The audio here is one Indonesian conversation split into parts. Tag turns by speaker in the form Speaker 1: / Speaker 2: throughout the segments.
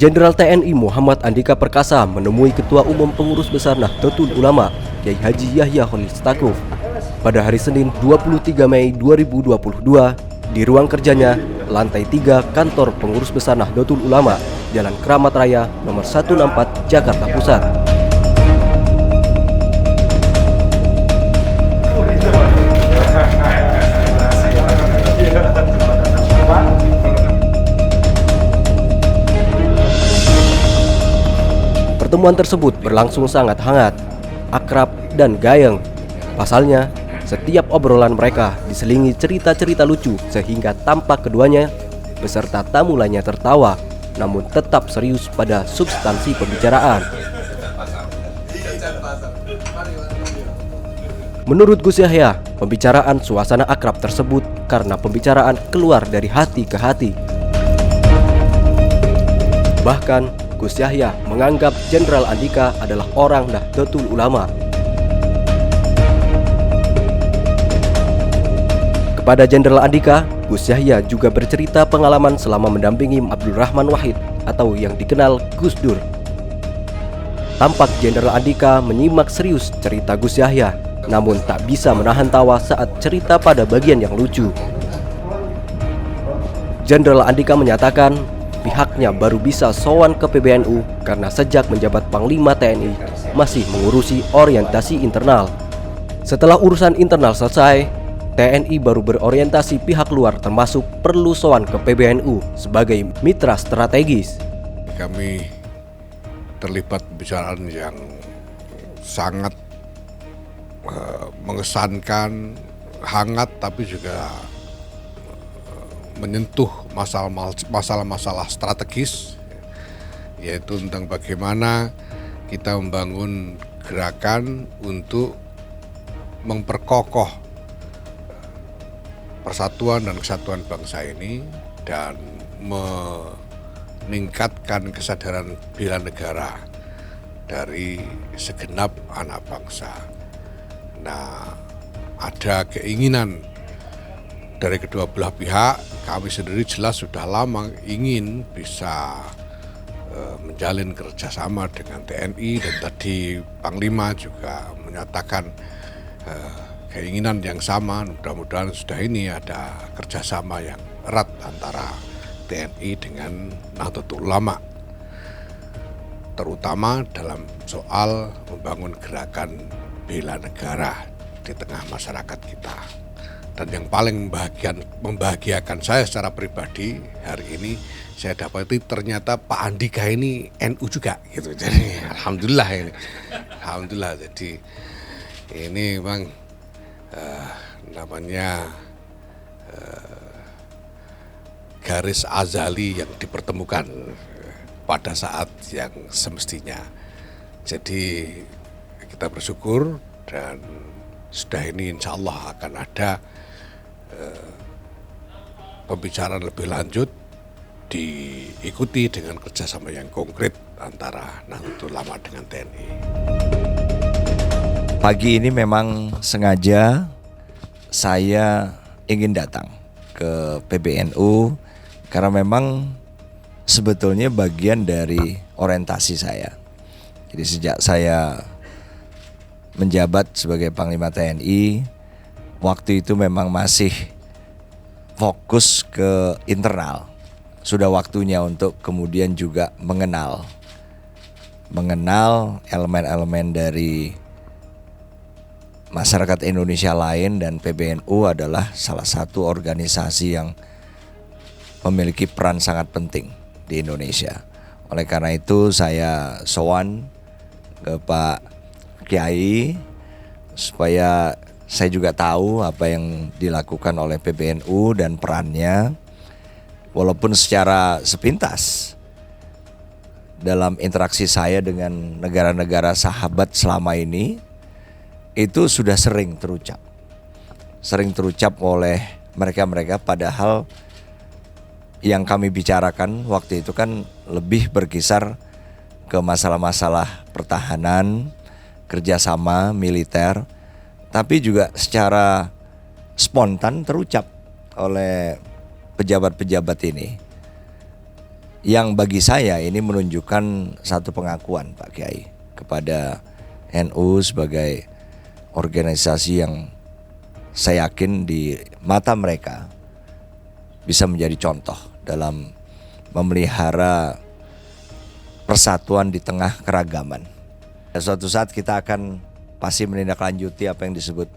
Speaker 1: Jenderal TNI Muhammad Andika Perkasa menemui Ketua Umum Pengurus Besar Nahdlatul Ulama, Kiai Haji Yahya Khalil Stakuf, pada hari Senin 23 Mei 2022 di ruang kerjanya, lantai 3 kantor Pengurus Besar Nahdlatul Ulama, Jalan Keramat Raya, nomor 164, Jakarta Pusat. Pertemuan tersebut berlangsung sangat hangat, akrab, dan gayeng. Pasalnya, setiap obrolan mereka diselingi cerita-cerita lucu sehingga tampak keduanya beserta tamu lainnya tertawa, namun tetap serius pada substansi pembicaraan. Menurut Gus Yahya, pembicaraan suasana akrab tersebut karena pembicaraan keluar dari hati ke hati. Bahkan, Gus Yahya menganggap Jenderal Andika adalah orang Nahdlatul Ulama. Kepada Jenderal Andika, Gus Yahya juga bercerita pengalaman selama mendampingi Abdul Rahman Wahid atau yang dikenal Gus Dur. Tampak Jenderal Andika menyimak serius cerita Gus Yahya, namun tak bisa menahan tawa saat cerita pada bagian yang lucu. Jenderal Andika menyatakan pihaknya baru bisa sowan ke PBNU karena sejak menjabat Panglima TNI masih mengurusi orientasi internal. Setelah urusan internal selesai, TNI baru berorientasi pihak luar termasuk perlu sowan ke PBNU sebagai mitra strategis.
Speaker 2: Kami terlibat pembicaraan yang sangat mengesankan, hangat, tapi juga menyentuh masalah-masalah strategis, yaitu tentang bagaimana kita membangun gerakan untuk memperkokoh persatuan dan kesatuan bangsa ini dan meningkatkan kesadaran bela negara dari segenap anak bangsa. Nah, ada keinginan dari kedua belah pihak. Kami sendiri jelas sudah lama ingin bisa menjalin kerjasama dengan TNI, dan tadi Panglima juga menyatakan keinginan yang sama. Mudah-mudahan sudah ini ada kerjasama yang erat antara TNI dengan Nahdlatul Ulama, terutama dalam soal membangun gerakan bela negara di tengah masyarakat kita. Dan yang paling membahagiakan saya secara pribadi hari ini, saya dapati ternyata Pak Andika ini NU juga gitu. Jadi alhamdulillah. Jadi ini memang namanya garis azali yang dipertemukan pada saat yang semestinya. Jadi kita bersyukur, dan sudah ini insya Allah akan ada pembicaraan lebih lanjut, diikuti dengan kerjasama yang konkret antara Nahdlatul Ulama dengan TNI.
Speaker 3: Pagi ini memang sengaja saya ingin datang ke PBNU karena memang sebetulnya bagian dari orientasi saya. Jadi sejak saya menjabat sebagai Panglima TNI, waktu itu memang masih fokus ke internal. Sudah waktunya untuk kemudian juga mengenal elemen-elemen dari masyarakat Indonesia lain, dan PBNU adalah salah satu organisasi yang memiliki peran sangat penting di Indonesia. Oleh karena itu saya sowan ke Pak Kiai supaya saya juga tahu apa yang dilakukan oleh PBNU dan perannya, walaupun secara sepintas dalam interaksi saya dengan negara-negara sahabat selama ini itu sudah sering terucap oleh mereka-mereka, padahal yang kami bicarakan waktu itu kan lebih berkisar ke masalah-masalah pertahanan, kerjasama militer, tapi juga secara spontan terucap oleh pejabat-pejabat ini. yang bagi saya ini menunjukkan satu pengakuan Pak Kiai kepada NU sebagai organisasi yang saya yakin di mata mereka bisa menjadi contoh dalam memelihara persatuan di tengah keragaman. Suatu saat kita akan pasti menindaklanjuti apa yang disebut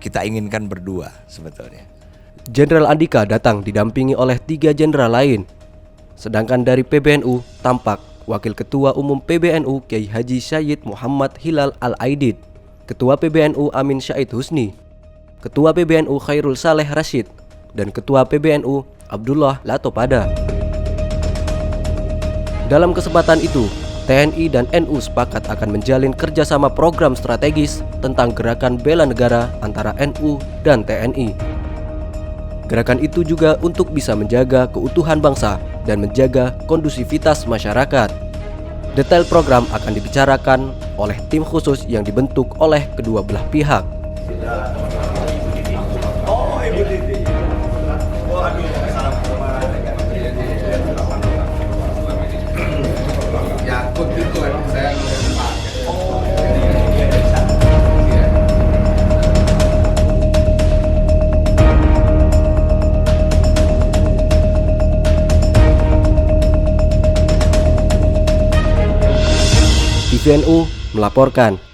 Speaker 3: kita inginkan berdua sebetulnya.
Speaker 1: Jenderal Andika datang didampingi oleh 3 jenderal lain. Sedangkan dari PBNU tampak Wakil Ketua Umum PBNU Kiai Haji Syed Muhammad Hilal Al-Aidid, Ketua PBNU Amin Syahid Husni, Ketua PBNU Khairul Saleh Rashid, dan Ketua PBNU Abdullah Latopada. Dalam kesempatan itu, TNI dan NU sepakat akan menjalin kerjasama program strategis tentang gerakan bela negara antara NU dan TNI. Gerakan itu juga untuk bisa menjaga keutuhan bangsa dan menjaga kondusivitas masyarakat. Detail program akan dibicarakan oleh tim khusus yang dibentuk oleh kedua belah pihak. TVNU melaporkan.